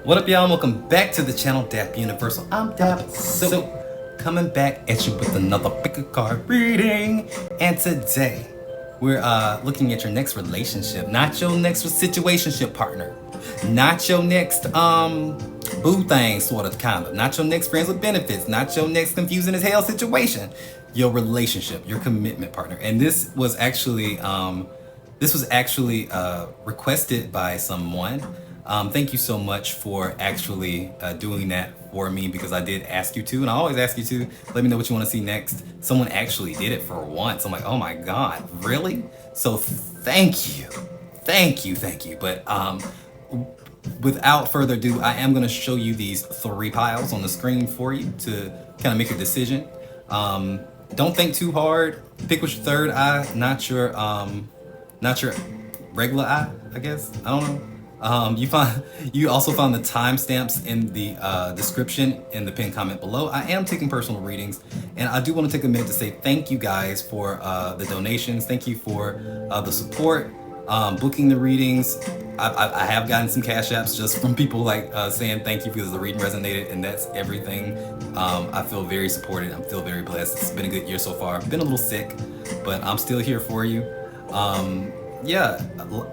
What up, y'all? Welcome back to the channel, Dap Universal. I'm Dap. So, coming back at you with another pick a card reading. And today, we're looking at your next relationship. Not your next situationship partner. Not your next boo thing, sort of, kind of. Not your next friends with benefits. Not your next confusing as hell situation. Your relationship, your commitment partner. And this was actually requested by someone. Thank you so much for actually doing that for me, because I did ask you to, and I always ask you to. Let me know what you want to see next. Someone actually did it for once. I'm like, oh my God, really? So thank you. But without further ado, I am going to show you these 3 piles on the screen for you to kind of make a decision. Don't think too hard. Pick with your third eye, not your regular eye, I guess. I don't know. You also find the timestamps in the description in the pinned comment below. I am taking personal readings, and I do want to take a minute to say thank you guys for the donations. Thank you for the support, booking the readings. I have gotten some cash apps just from people like saying thank you because the reading resonated, and that's everything. I feel very supported. I feel very blessed. It's been a good year so far. Been a little sick, but I'm still here for you. Yeah,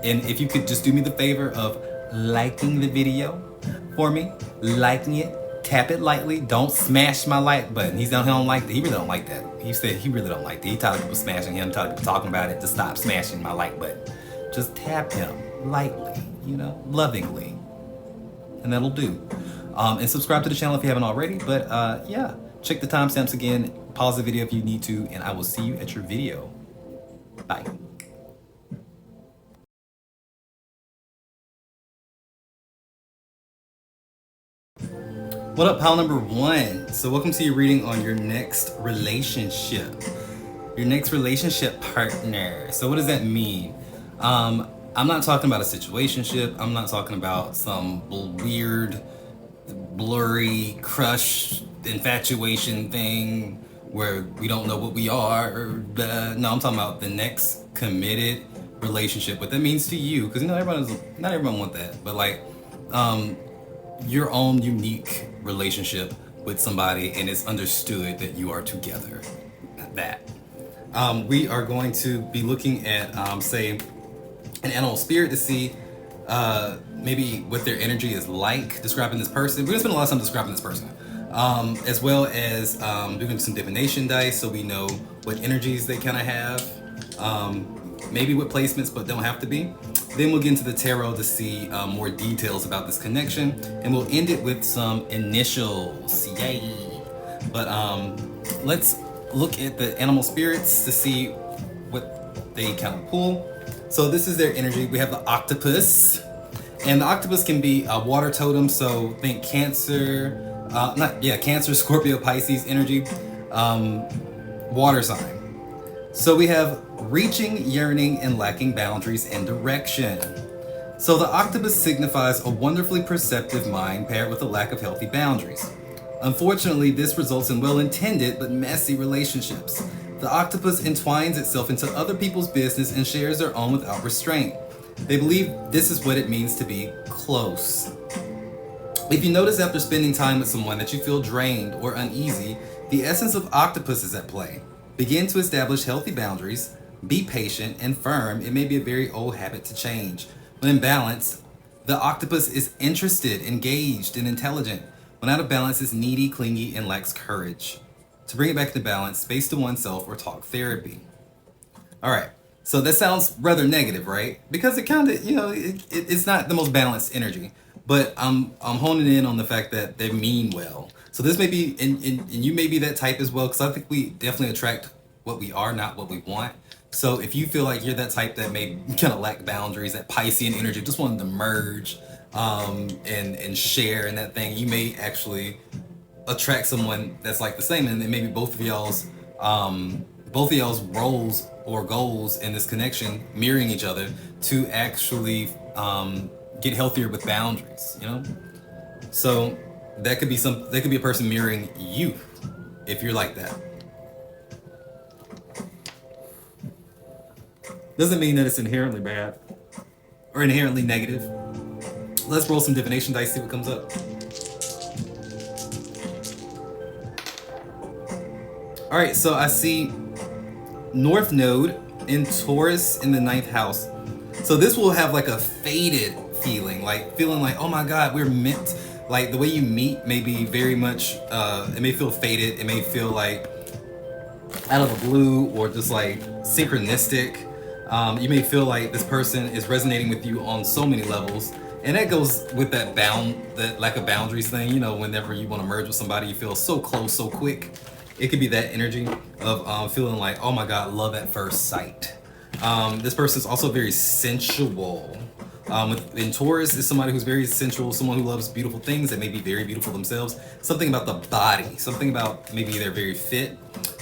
and if you could just do me the favor of liking the video for me, liking it, tap it lightly, don't smash my like button. He don't like that. He really don't like that. He said he really don't like that. He tired of people smashing him, tired of people talking about it. To stop smashing my like button. Just tap him lightly, you know, lovingly, and that'll do. And subscribe to the channel if you haven't already. But yeah, check the timestamps again. Pause the video if you need to, and I will see you at your video. Bye. What up, pile number 1? So welcome to your reading on your next relationship. Your next relationship partner. So what does that mean? I'm not talking about a situationship. I'm not talking about some weird, blurry crush, infatuation thing where we don't know what we are. No, I'm talking about the next committed relationship. What that means to you, because not everyone wants that, but like your own unique relationship with somebody, and it's understood that you are together. That we are going to be looking at say an animal spirit to see maybe what their energy is like, describing this person. We're gonna spend a lot of time describing this person, as well as doing some divination dice so we know what energies they kind of have, maybe what placements, but don't have to be. Then we'll get into the tarot to see more details about this connection, and we'll end it with some initials. Yay! But let's look at the animal spirits to see what they kind of pull. So this is their energy. We have the octopus, and the octopus can be a water totem. So think Cancer, Cancer, Scorpio, Pisces energy, water sign. So we have reaching, yearning, and lacking boundaries and direction. So the octopus signifies a wonderfully perceptive mind paired with a lack of healthy boundaries. Unfortunately, this results in well-intended but messy relationships. The octopus entwines itself into other people's business and shares their own without restraint. They believe this is what it means to be close. If you notice after spending time with someone that you feel drained or uneasy, the essence of octopus is at play. Begin to establish healthy boundaries, be patient and firm. It may be a very old habit to change. When in balance, the octopus is interested, engaged, and intelligent. When out of balance, it's needy, clingy, and lacks courage. To bring it back to balance, space to oneself or talk therapy. All right, so that sounds rather negative, right? Because it kind of, it's not the most balanced energy. But I'm honing in on the fact that they mean well. So this may be, and you may be that type as well, because I think we definitely attract what we are, not what we want. So if you feel like you're that type that may kind of lack boundaries, that Piscean energy, just wanting to merge and share in that thing, you may actually attract someone that's like the same, and then maybe both of y'all's roles or goals in this connection mirroring each other to actually get healthier with boundaries, So that could be a person mirroring you if you're like that. Doesn't mean that it's inherently bad or inherently negative. Let's roll some divination dice, see what comes up. All right, so I see North Node in Taurus in the 9th house. So this will have like a faded feeling, like feeling like, oh my God, we're meant. Like the way you meet may be very much, it may feel faded. It may feel like out of the blue or just like synchronistic. You may feel like this person is resonating with you on so many levels. And that goes with that lack of boundaries thing. You know, whenever you want to merge with somebody, you feel so close, so quick. It could be that energy of feeling like, oh my God, love at first sight. This person is also very sensual. In Taurus is somebody who's very sensual, someone who loves beautiful things that may be very beautiful themselves. Something about the body, something about maybe they're very fit.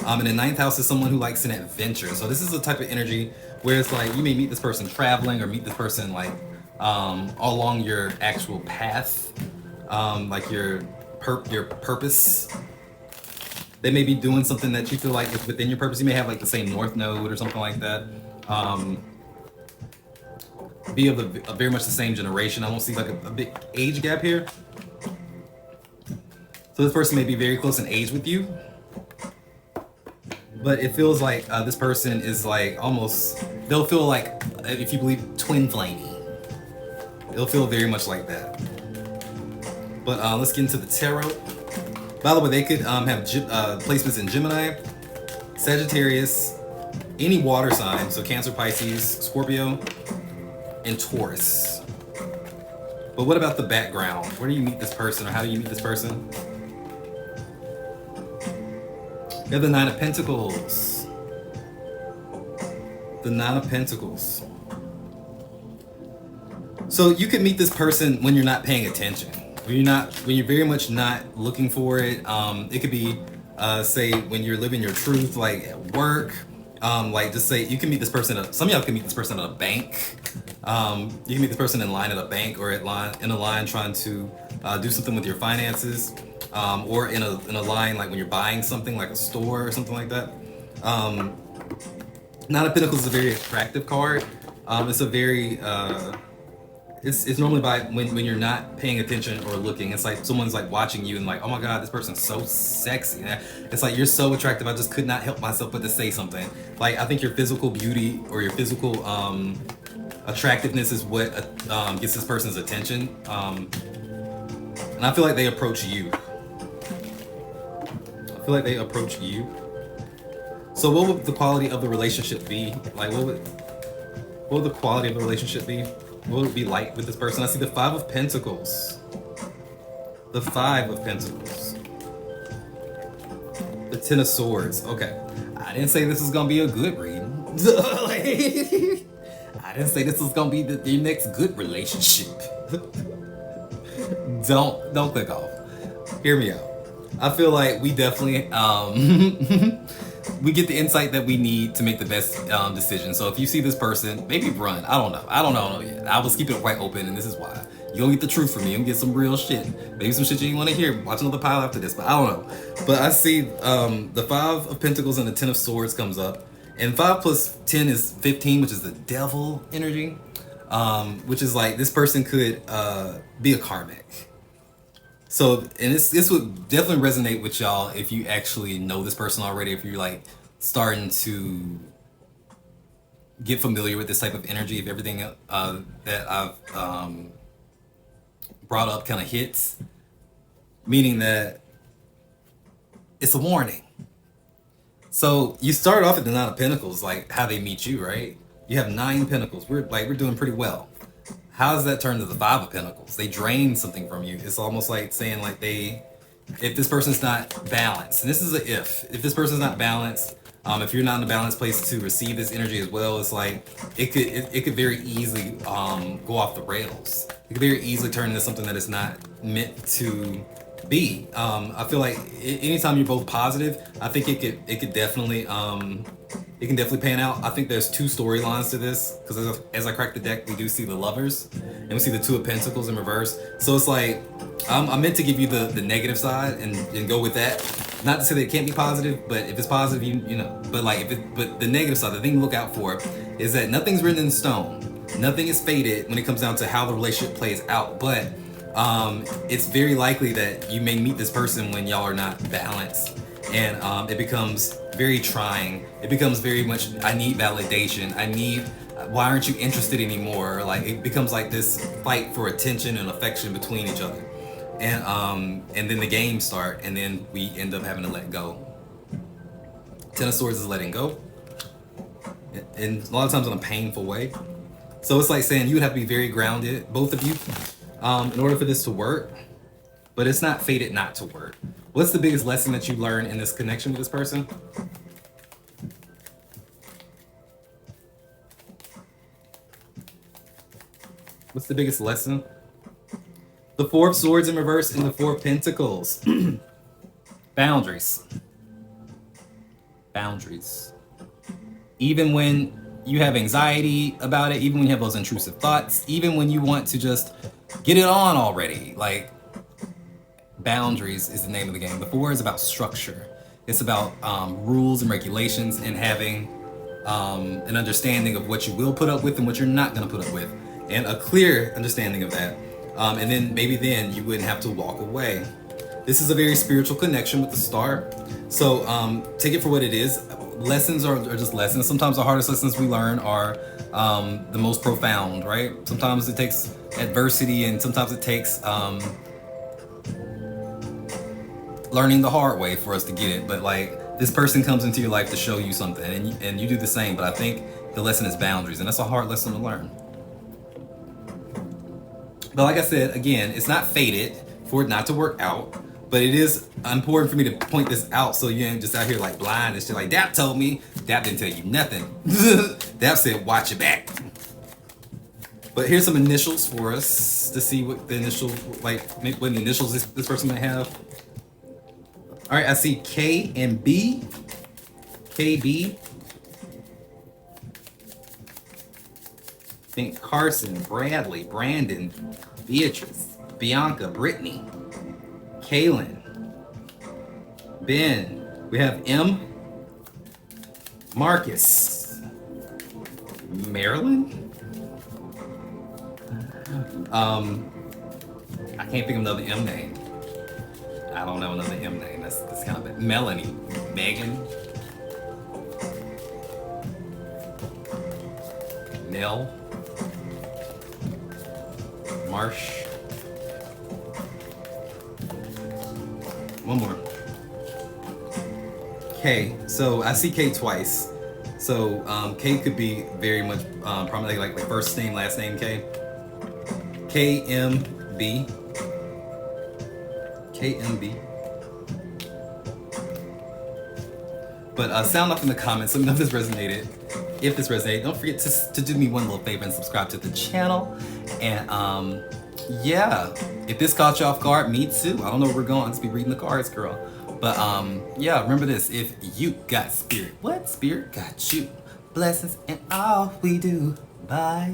And the 9th house is someone who likes an adventure. So this is the type of energy where it's like you may meet this person traveling or meet this person like along your actual path, like your purpose. They may be doing something that you feel like is within your purpose. You may have like the same North Node or something like that. Be of very much the same generation. I don't see like a big age gap here. So this person may be very close in age with you. But it feels like this person is like almost, they'll feel like, if you believe, twin flamey. It'll feel very much like that. But let's get into the tarot. By the way, they could have placements in Gemini, Sagittarius, any water sign, so Cancer, Pisces, Scorpio, and Taurus. But what about the background? Where do you meet this person, or how do you meet this person? You have the 9 of Pentacles. The 9 of Pentacles. So you could meet this person when you're not paying attention. When you're very much not looking for it. It could be, say, when you're living your truth, like at work. Like just say you can meet this person. Some of y'all can meet this person at a bank. You can meet this person in line at a bank or in a line trying to do something with your finances, or in a line like when you're buying something like a store or something like that. 9 of Pentacles is a very attractive card. It's a very it's normally by when you're not paying attention or looking. It's like someone's like watching you and like, oh my God, this person's so sexy. And it's like, you're so attractive. I just could not help myself but to say something. Like, I think your physical beauty or your physical attractiveness is what gets this person's attention. And I feel like they approach you. So what would the quality of the relationship be? Like, what would the quality of the relationship be? What would it be like with this person? I see the 5 of Pentacles. The 5 of Pentacles. The 10 of Swords. Okay. I didn't say this was going to be a good read. I didn't say this was going to be your next good relationship. Don't click off. Hear me out. I feel like we definitely we get the insight that we need to make the best decision. So if you see this person, maybe run. I don't know yet. I was keeping it quite open, and this is why. You're gonna get the truth from me. You're gonna get some real shit. Maybe some shit you want to hear. Watch another pile after this, but I don't know. But I see the 5 of Pentacles and the 10 of Swords comes up. And 5 plus 10 is 15, which is the devil energy. Which is like, this person could be a karmic. So, and this would definitely resonate with y'all if you actually know this person already, if you're like starting to get familiar with this type of energy, if everything that I've brought up kind of hits, meaning that it's a warning. So you start off at the 9 of Pentacles, like how they meet you, right? You have 9 Pentacles. We're doing pretty well. How does that turn to the 5 of Pentacles? They drain something from you. It's almost like saying like if this person's not balanced, and this is a if this person's not balanced, if you're not in a balanced place to receive this energy as well, it's like it could very easily go off the rails. It could very easily turn into something that is not meant to be. I feel like anytime you're both positive, I think it could definitely it can definitely pan out. I think there's 2 storylines to this, because as I crack the deck, we do see the Lovers and we see the 2 of Pentacles in reverse. So it's like I'm meant to give you the negative side and go with that. Not to say that it can't be positive, but if it's positive, you know. But like but the negative side, the thing to look out for is that nothing's written in stone. Nothing is fated when it comes down to how the relationship plays out, but it's very likely that you may meet this person when y'all are not balanced, and it becomes very trying. It becomes very much, I need validation. Why aren't you interested anymore? Like, it becomes like this fight for attention and affection between each other. And then the games start, and then we end up having to let go. Ten of Swords is letting go, and a lot of times in a painful way. So it's like saying you would have to be very grounded, both of you, in order for this to work. But it's not fated not to work. What's the biggest lesson that you learned in this connection with this person? What's the biggest lesson? The Four of Swords in reverse and the Four of Pentacles. Boundaries. Boundaries. Even when you have anxiety about it, even when you have those intrusive thoughts, even when you want to just get it on already, like, boundaries is the name of the game. The Four is about structure. It's about rules and regulations, and having an understanding of what you will put up with and what you're not going to put up with, and a clear understanding of that. And then maybe then you wouldn't have to walk away. This is a very spiritual connection with the star. So take it for what it is. Lessons are just lessons. Sometimes the hardest lessons we learn are the most profound, right? Sometimes it takes adversity, and sometimes it takes learning the hard way for us to get it. But like, this person comes into your life to show you something, and you do the same. But I think the lesson is boundaries, and that's a hard lesson to learn. But like I said, again, it's not fated for it not to work out, but it is important for me to point this out so you ain't just out here like blind and shit. Like, Dap told me. Dap didn't tell you nothing. Dap said, watch your back. But here's some initials for us to see what the initial, like, what initials this person may have. All right, I see K and B. KB. Think Carson, Bradley, Brandon, Beatrice, Bianca, Brittany, Kaylin, Ben. We have M, Marcus, Marilyn. I can't think of another M name. I don't know another M name. That's kind of it. Melanie, Megan, Nell, Marsh. One more. K. So I see K twice. So K could be very much probably like first name, last name K. KMB. KMB. But sound off in the comments. Let me know if this resonated. If this resonated, don't forget to do me one little favor and subscribe to the channel. And yeah, if this caught you off guard, me too. I don't know where we're going. I'll just be reading the cards, girl. But yeah, remember this. If you got spirit, what spirit got you? Blessings and all we do. Bye.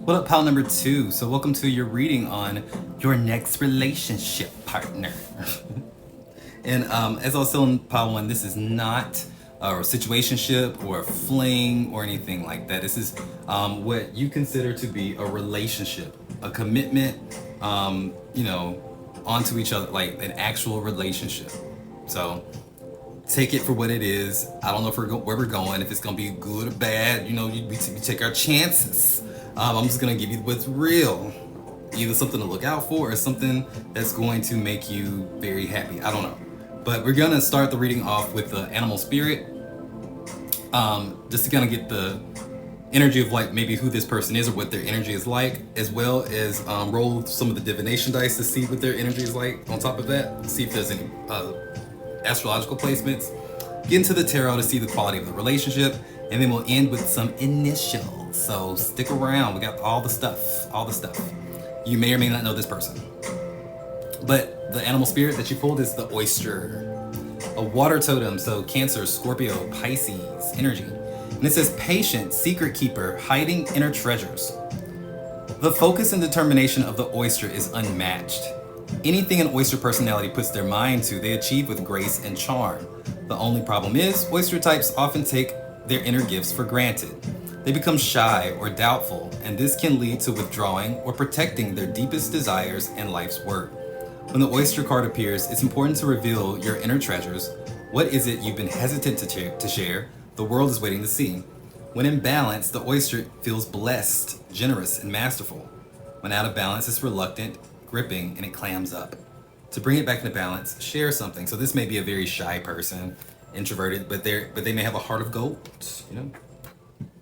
What up, pile number 2? So welcome to your reading on your next relationship partner. And as I was telling pile 1, this is not a situationship or a fling or anything like that. This is what you consider to be a relationship, a commitment, you know, onto each other, like an actual relationship. So take it for what it is. I don't know if where we're going, if it's gonna be good or bad. You know, we take our chances. I'm just gonna give you what's real. Either something to look out for or something that's going to make you very happy. I don't know. But we're gonna start the reading off with the animal spirit. Just to kind of get the energy of like maybe who this person is or what their energy is like, as well as roll some of the divination dice to see what their energy is like on top of that. See if there's any astrological placements. Get into the tarot to see the quality of the relationship. And then we'll end with some initials. So stick around. We got all the stuff. All the stuff. You may or may not know this person. But the animal spirit that you pulled is the oyster. A water totem. So Cancer, Scorpio, Pisces energy. And it says patient, secret keeper, hiding inner treasures. The focus and determination of the oyster is unmatched. Anything an oyster personality puts their mind to, they achieve with grace and charm. The only problem is, oyster types often take their inner gifts for granted. They become shy or doubtful, and this can lead to withdrawing or protecting their deepest desires and life's work. When the oyster card appears, it's important to reveal your inner treasures. What is it you've been hesitant to share? The world is waiting to see. When in balance, the oyster feels blessed, generous, and masterful. When out of balance, it's reluctant, gripping, and it clams up. To bring it back into balance, share something. So this may be a very shy person, introverted, but they may have a heart of gold, you know?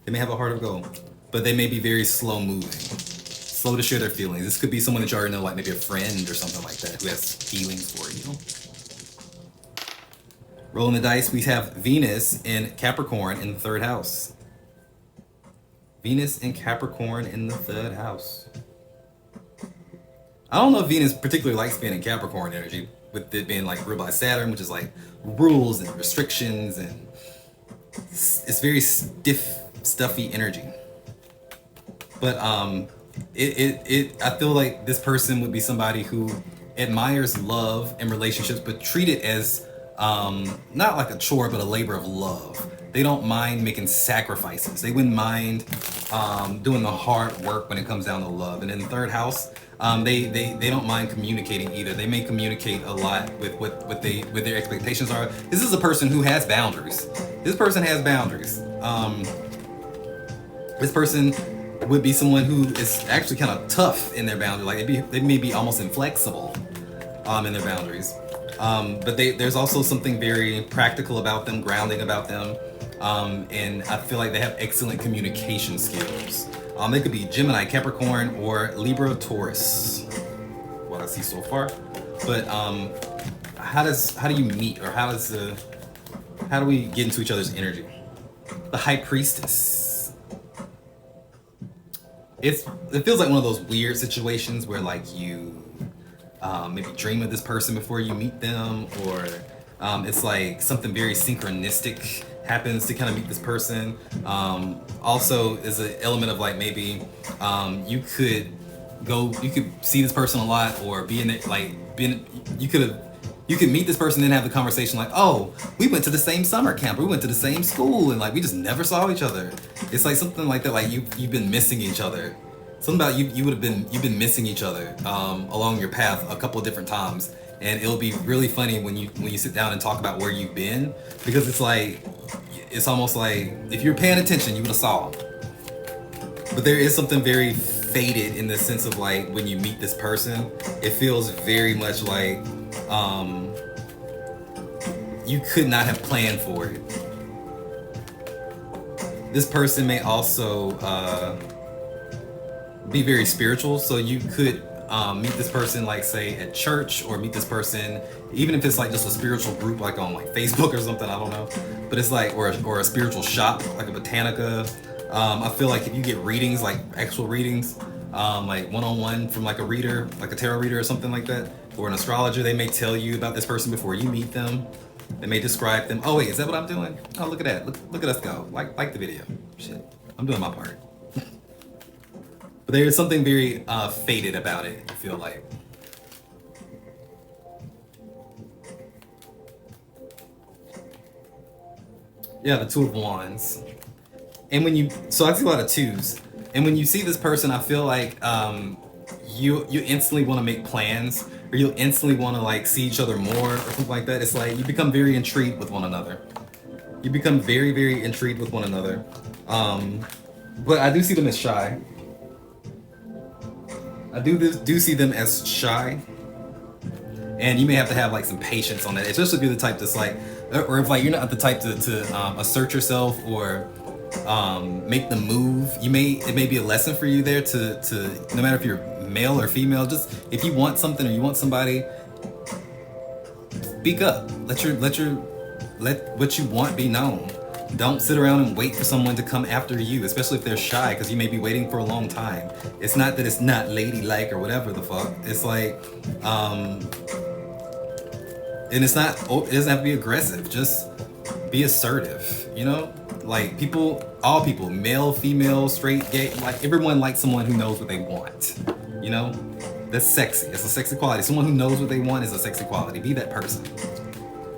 They may have a heart of gold, but they may be very slow moving, slow to share their feelings. This could be someone that you already know, like maybe a friend or something like that, who has feelings for you. Rolling the dice, we have Venus in Capricorn in the 3rd house. Venus in Capricorn in the 3rd house. I don't know if Venus particularly likes being in Capricorn energy, with it being like ruled by Saturn, which is like rules and restrictions, and it's very stiff, stuffy energy. But I feel like this person would be somebody who admires love and relationships, but treat it as not like a chore, but a labor of love. They don't mind making sacrifices. They wouldn't mind doing the hard work when it comes down to love. And in the 3rd house, they don't mind communicating either. They may communicate a lot with what their expectations are. This is a person who has boundaries. This person has boundaries. This person would be someone who is actually kind of tough in their boundaries. Like they may be almost inflexible in their boundaries. But there's also something very practical about them, grounding about them. And I feel like they have excellent communication skills. They could be Gemini, Capricorn, or Libra, Taurus. What I see so far. But how do you meet, or how do we get into each other's energy? The High Priestess. It feels like one of those weird situations where like you maybe dream of this person before you meet them, or it's like something very synchronistic happens to kind of meet this person. Also is an element of like maybe you could see this person a lot, or be in it, like you could meet this person and then have the conversation like, oh, we went to the same summer camp, or we went to the same school, and like we just never saw each other. It's like something like that, like you've been missing each other. Something about you've been missing each other along your path a couple of different times, and it'll be really funny when you sit down and talk about where you've been, because it's almost like if you're paying attention, you would have saw. But there is something very fated in the sense of like when you meet this person, it feels very much like you could not have planned for it. This person may also be very spiritual, so you could meet this person like say at church, or meet this person even if it's like just a spiritual group like on like Facebook or something, I don't know, but it's like or a spiritual shop like a Botanica. I feel like if you get readings, like actual readings, like one-on-one from like a reader, like a tarot reader or something like that, or an astrologer, they may tell you about this person before you meet them. They may describe them. Oh wait, is that what I'm doing? Oh, look at that. Look at us go. Like the video. Shit, I'm doing my part. But there is something very fated about it, I feel like. Yeah, the 2 of Wands. And so I see a lot of 2s. And when you see this person, I feel like you instantly want to make plans, or you'll instantly want to like see each other more, or something like that. It's like you become very intrigued with one another. You become very, very intrigued with one another. But I do see them as shy. I do see them as shy, and you may have to have like some patience on that, especially if you're the type that's like, or if like you're not the type to assert yourself or make the move. It may be a lesson for you there to no matter if you're male or female, just if you want something or you want somebody, speak up. Let what you want be known. Don't sit around and wait for someone to come after you, especially if they're shy, because you may be waiting for a long time. It's not that it's not ladylike or whatever the fuck. It's like, and it doesn't have to be aggressive. Just be assertive, you know? Like people, all people, male, female, straight, gay, like everyone likes someone who knows what they want. You know, that's sexy. It's a sexy quality. Someone who knows what they want is a sexy quality. Be that person,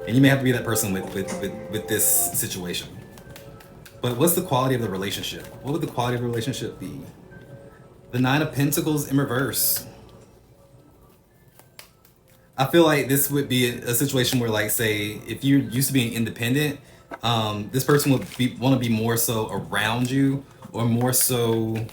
and you may have to be that person with this situation. But what's the quality of the relationship? What would the quality of the relationship be? The Nine of Pentacles in reverse. I feel like this would be a situation where, like, say, if you're used to being independent, this person would want to be more so around you, or more so.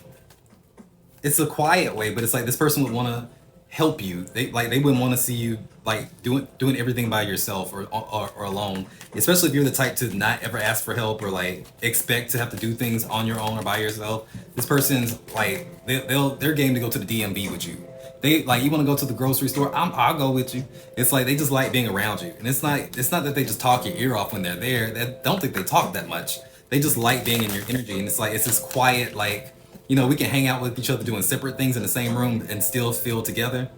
It's a quiet way, but it's like this person would want to help you. They wouldn't want to see you like doing everything by yourself or alone. Especially if you're the type to not ever ask for help or like expect to have to do things on your own or by yourself. This person's like they're game to go to the DMV with you. They like, you want to go to the grocery store, I'll go with you. It's like they just like being around you, and it's not that they just talk your ear off when they're there. They don't think they talk that much. They just like being in your energy, and it's like it's this quiet, like, you know, we can hang out with each other doing separate things in the same room and still feel together.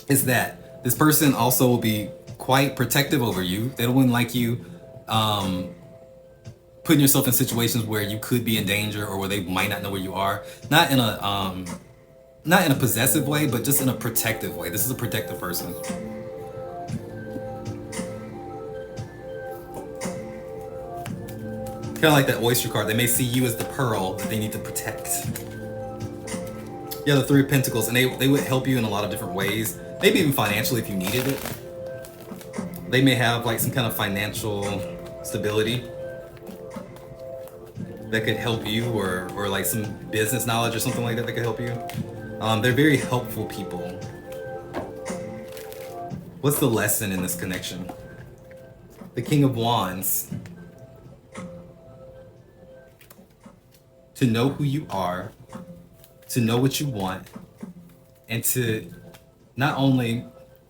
It's that this person also will be quite protective over you. They wouldn't like you putting yourself in situations where you could be in danger or where they might not know where you are. Not in a possessive way, but just in a protective way. This is a protective person. Kind of like that oyster card. They may see you as the pearl that they need to protect. Yeah, the Three of Pentacles, and they would help you in a lot of different ways. Maybe even financially if you needed it. They may have like some kind of financial stability that could help you, or like some business knowledge or something like that could help you. They're very helpful people. What's the lesson in this connection? The King of Wands. To know who you are, to know what you want, and to not only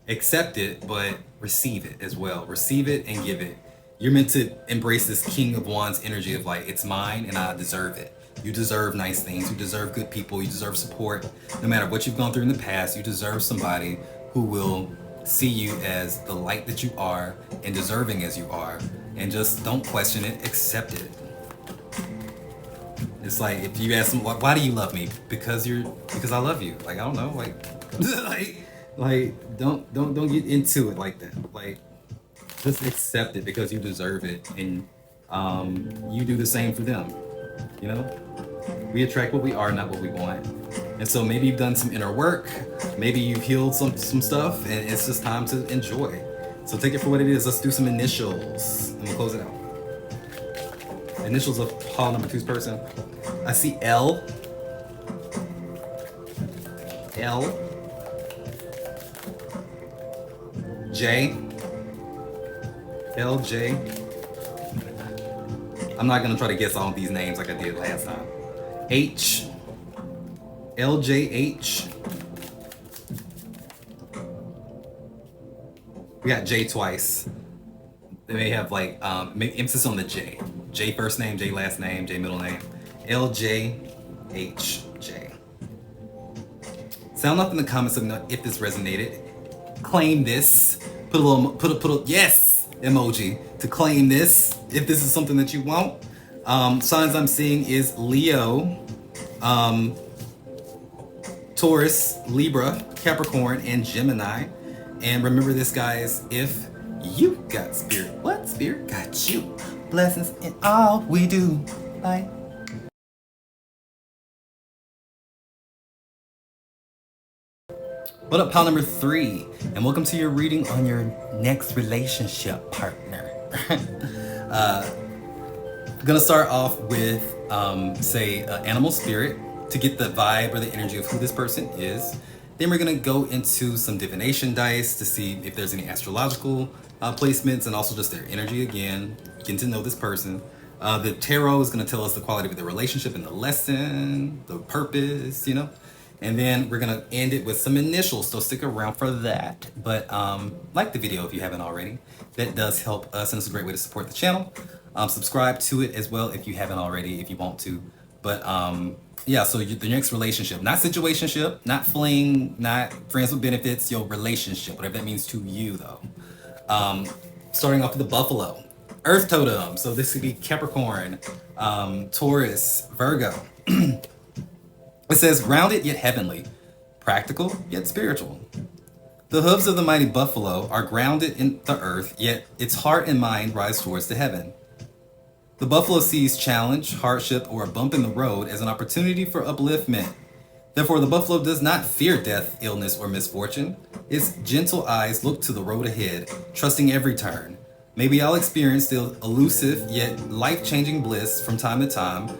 accept it, but receive it as well. Receive it and give it. You're meant to embrace this King of Wands energy of like, it's mine and I deserve it. You deserve nice things. You deserve good people. You deserve support. No matter what you've gone through in the past, you deserve somebody who will see you as the light that you are and deserving as you are. And just don't question it, accept it. It's like if you ask them, why do you love me? Because I love you. Like, I don't know, like don't get into it like that. Like, just accept it because you deserve it, and you do the same for them. You know, we attract what we are, not what we want. And so maybe you've done some inner work, maybe you've healed some stuff, and it's just time to enjoy. So take it for what it is. Let's do some initials, and we'll close it out. Initials of pile number 2's person. I see L. J. LJ. I'm not gonna try to guess all of these names like I did last time. H. LJH. We got J twice. They may have like emphasis on the J. J first name, J last name, J middle name. LJHJ. Sound off in the comments if this resonated. Claim this. Put a yes emoji to claim this if this is something that you want. Signs I'm seeing is Leo, Taurus, Libra, Capricorn, and Gemini. And remember this, guys, if you got spirit, what spirit got you? Blessings in all we do. Bye. What up, pile number 3, and welcome to your reading on your next relationship partner. Gonna start off with, say, animal spirit to get the vibe or the energy of who this person is. Then we're gonna go into some divination dice to see if there's any astrological placements, and also just their energy again, getting to know this person. The tarot is gonna tell us the quality of the relationship and the lesson, the purpose, you know. And then we're gonna end it with some initials, so stick around for that. But like the video if you haven't already. That does help us, and it's a great way to support the channel. Subscribe to it as well if you haven't already, if you want to. But yeah, so the next relationship, not situationship, not fling, not friends with benefits, your relationship, whatever that means to you though. Starting off with the buffalo. Earth totem. So this could be Capricorn, Taurus, Virgo. It says grounded yet heavenly, practical yet spiritual. The hooves of the mighty buffalo are grounded in the earth, yet its heart and mind rise towards the heaven. The buffalo sees challenge, hardship, or a bump in the road as an opportunity for upliftment. Therefore, the buffalo does not fear death, illness, or misfortune. Its gentle eyes look to the road ahead, trusting every turn. May we all experience the elusive yet life-changing bliss from time to time,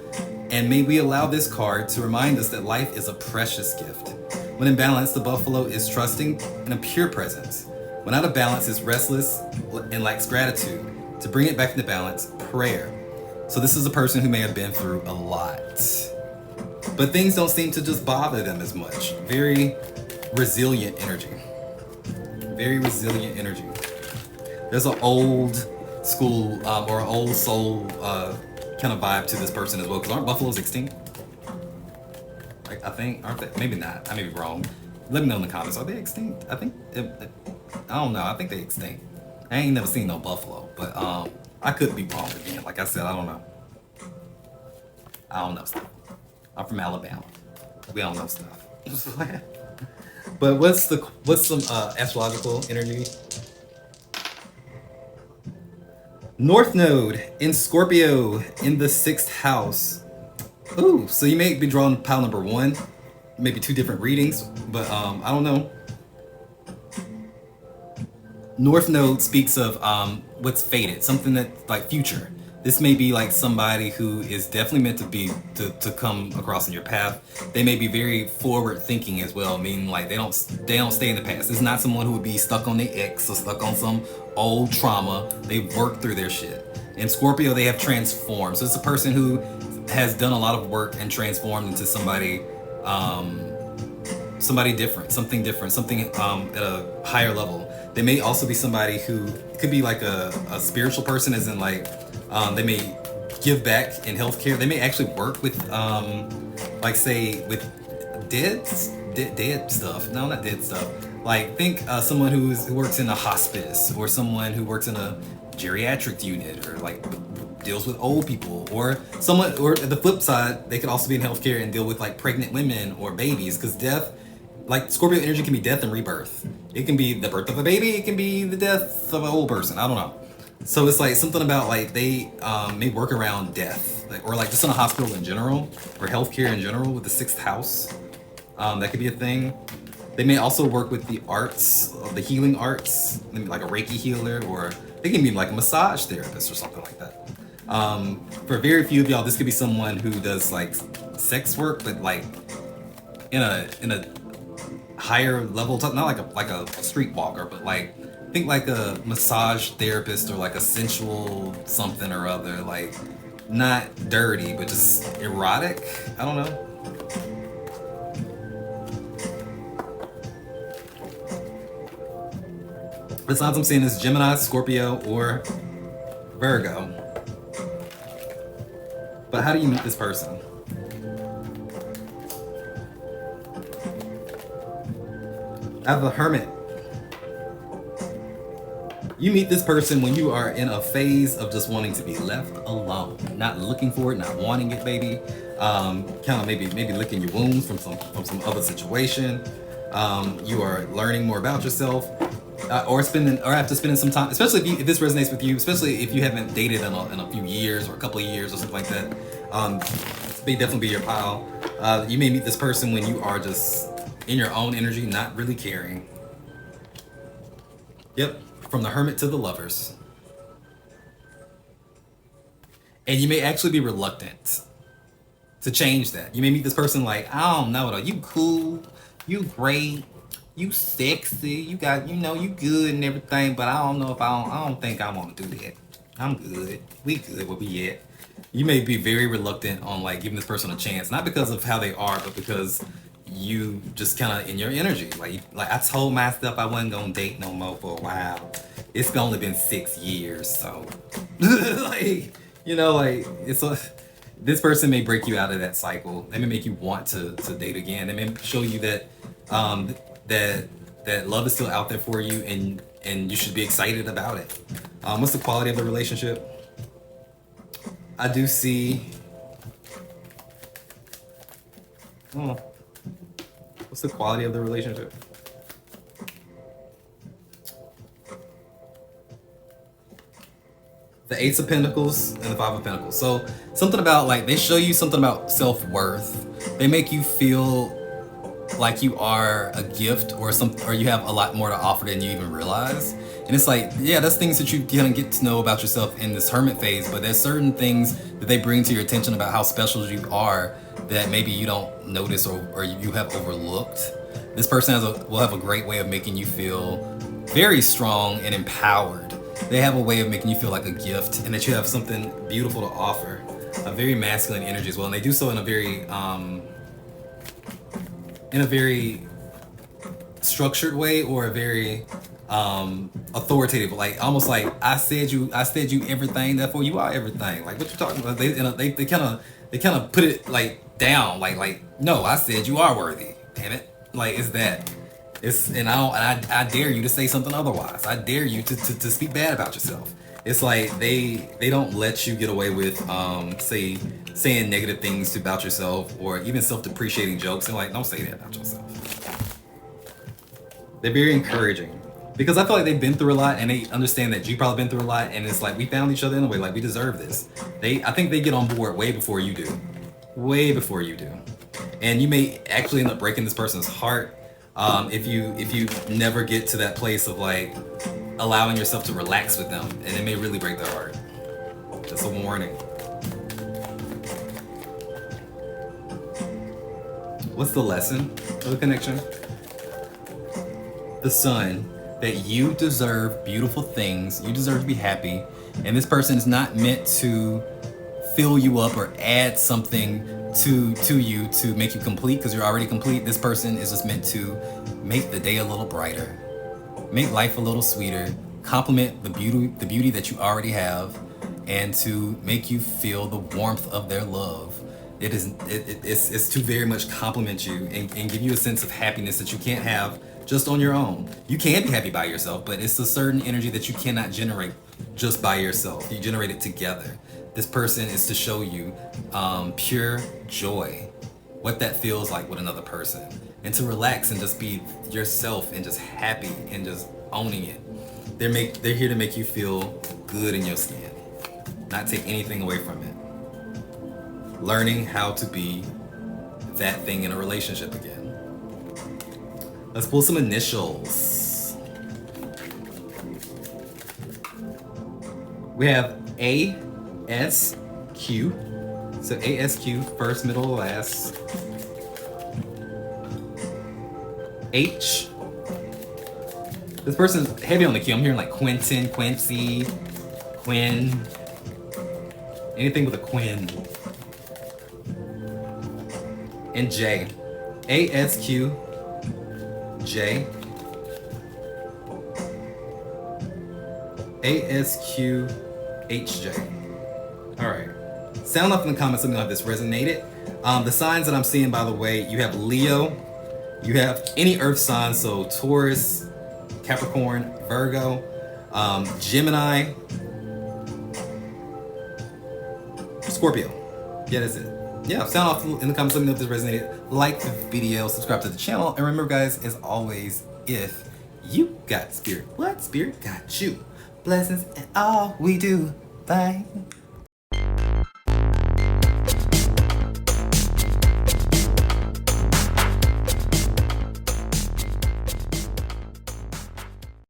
and may we allow this card to remind us that life is a precious gift. When in balance, the buffalo is trusting in a pure presence. When out of balance, it's restless and lacks gratitude. To bring it back into balance, prayer. So this is a person who may have been through a lot, but things don't seem to just bother them as much. Very resilient energy. Very resilient energy. There's an old school or an old soul kind of vibe to this person as well. Because aren't buffaloes extinct? Like, I think, aren't they? Maybe not. I may be wrong. Let me know in the comments. Are they extinct? I think, I don't know. I think they extinct. I ain't never seen no buffalo, but I could be wrong again. Like I said, I don't know. I don't know stuff. I'm from Alabama. We don't know stuff. But what's some astrological energy? North Node in Scorpio in the 6th house. Ooh, so you may be drawing pile number 1, maybe 2 different readings, but I don't know. North Node speaks of what's fated, something that's like future. This may be like somebody who is definitely meant to be to come across in your path. They may be very forward thinking as well, meaning like they don't stay in the past. It's not someone who would be stuck on their ex or stuck on some old trauma. They've worked through their shit. In Scorpio, they have transformed. So it's a person who has done a lot of work and transformed into somebody different, something at a higher level. They may also be somebody who could be like a spiritual person, as in like they may give back in healthcare. They may actually work with like say with dead stuff. No, not dead stuff. Like think someone who works in a hospice, or someone who works in a geriatric unit, or like deals with old people, or someone, or the flip side, they could also be in healthcare and deal with like pregnant women or babies, because death, like Scorpio energy can be death and rebirth. It can be the birth of a baby, it can be the death of an old person. I don't know. So it's like something about like they may work around death, like, or like just in a hospital in general, or healthcare in general with the 6th house. That could be a thing. They may also work with the arts, the healing arts, maybe like a Reiki healer, or they can be like a massage therapist or something like that. For very few of y'all, this could be someone who does like sex work, but like in a higher level, not like a streetwalker, but like think like a massage therapist, or like a sensual something or other, like not dirty but just erotic. I don't know. The signs I'm seeing is Gemini, Scorpio, or Virgo. But how do you meet this person? I have the Hermit. You meet this person when you are in a phase of just wanting to be left alone, not looking for it, not wanting it, baby. Kind of maybe licking your wounds from some other situation. You are learning more about yourself, or after spending some time, especially if this resonates with you, especially if you haven't dated in a few years or a couple of years or something like that. This may definitely be your pile. You may meet this person when you are just in your own energy, not really caring. Yep, from the Hermit to the Lovers. And you may actually be reluctant to change that. You may meet this person like, I don't know, though. You cool, you great, you sexy, you got, you good and everything, but I don't know if I don't think I want to do that. I'm good. We good where we at. You may be very reluctant on like giving this person a chance, not because of how they are, but because you just kind of in your energy. Like I told myself I wasn't gonna date no more for a while. It's only been 6 years, so like this person may break you out of that cycle. They may make you want to date again. They may show you that that love is still out there for you, and you should be excited about it. What's the quality of the relationship? I do see. Oh, what's the quality of the relationship? The Ace of Pentacles and the Five of Pentacles. So something about, like, they show you something about self-worth. They make you feel like you are a gift, or you have a lot more to offer than you even realize. And it's like, yeah, that's things that you kind of get to know about yourself in this hermit phase, but there's certain things that they bring to your attention about how special you are that maybe you don't notice, or you have overlooked. This person will have a great way of making you feel very strong and empowered. They have a way of making you feel like a gift and that you have something beautiful to offer. A very masculine energy as well, and they do so in a very structured way, or a very authoritative, like almost like I said you everything, therefore you are everything. Like, what you talking about? They kind of put it like down, like no, I said you are worthy. Damn it! Like, I dare you to say something otherwise. I dare you to speak bad about yourself. It's like they don't let you get away with saying negative things about yourself, or even self-depreciating jokes. They're like, don't say that about yourself. They're very encouraging, because I feel like they've been through a lot, and they understand that you've probably been through a lot, and it's like, we found each other in a way, like, we deserve this. I think they get on board way before you do. Way before you do. And you may actually end up breaking this person's heart if you never get to that place of, like, allowing yourself to relax with them, and it may really break their heart. Just a warning. What's the lesson of the connection? The Sun, that you deserve beautiful things, you deserve to be happy, and this person is not meant to fill you up or add something to you to make you complete, because you're already complete. This person is just meant to make the day a little brighter, make life a little sweeter, compliment the beauty that you already have, and to make you feel the warmth of their love. It's to very much compliment you and give you a sense of happiness that you can't have just on your own. You can be happy by yourself, but it's a certain energy that you cannot generate just by yourself. You generate it together. This person is to show you pure joy, what that feels like with another person, and to relax and just be yourself and just happy and just owning it. They're here to make you feel good in your skin, not take anything away from it. Learning how to be that thing in a relationship again. Let's pull some initials. We have ASQ. So ASQ, first, middle, last. H. This person's heavy on the Q. I'm hearing like Quentin, Quincy, Quinn. Anything with a Quinn. And J. ASQ, J. ASQ, HJ. All right. Sound off in the comments, let me know if this resonated. The signs that I'm seeing, by the way, you have Leo, you have any earth sign, so Taurus, Capricorn, Virgo, Gemini, Scorpio. Yeah, that's it. Yeah, sound off in the comments, let me know if this resonated. Like the video, subscribe to the channel, and remember, guys, as always, if you got spirit, what spirit got you? Blessings and all we do. Bye.